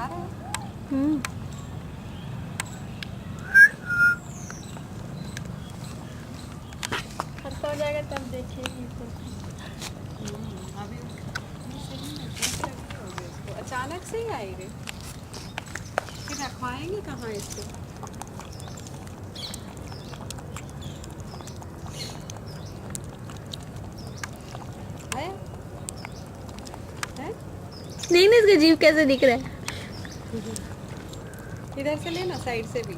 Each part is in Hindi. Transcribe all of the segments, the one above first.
आ रहा है। खत्म हो जाएगा तब देखेंगे तो। अभी सही में भूख लगी होगी उसको, अचानक से ही आई रे। फिर रखवाएंगे कहाँ इसको? है? है? नहीं नहीं, इसका जीभ कैसे दिख रहा है। इधर से लेना, साइड से भी।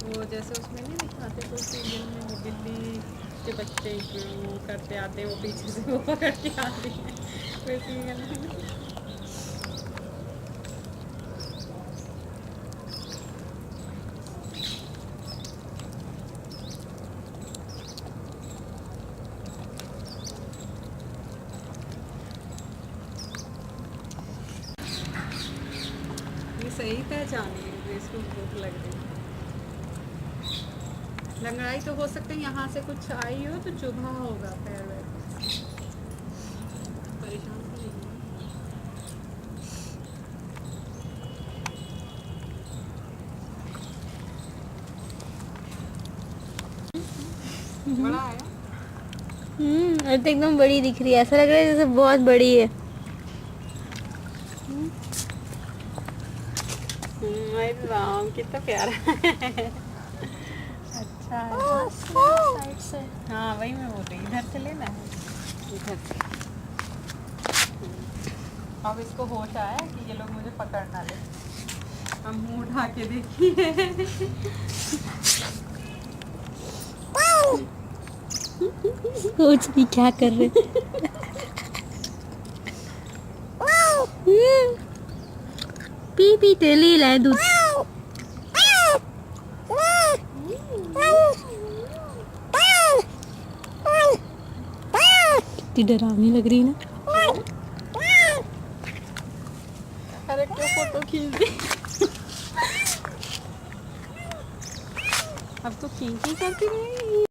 वो जैसे उसमें नहीं दिखाते कोई सीरियल में, वो बिल्ली के बच्चे वो करते आते हैं, वो पीछे से वो पकड़ के आती है, कोई सीरियल में। ये सही पहचानी है जो इसको भूख लग रही है। लंगड़ाई तो हो सकता है यहाँ से कुछ आई हो तो चुभा होगा पैर वैर। परेशान तो नहीं है। बड़ा आया। और तो एकदम बड़ी दिख रही है, ऐसा लग रहा है जैसे बहुत बड़ी है। अरे राम कितना प्यारा है। अच्छा है। साइड से। हाँ वही मैं बोल रही, इधर से लेना है, इधर से। अब इसको होश आया कि ये लोग मुझे पकड़ ना ले। अब मुंह उठा के देखिए। सोच भी क्या कर रहे। पी पी तेली लाए दूध। कितनी डरावनी लग रही है ना। अरे क्यों फोटो खींच दी। अब तो खींची करती रहेगी।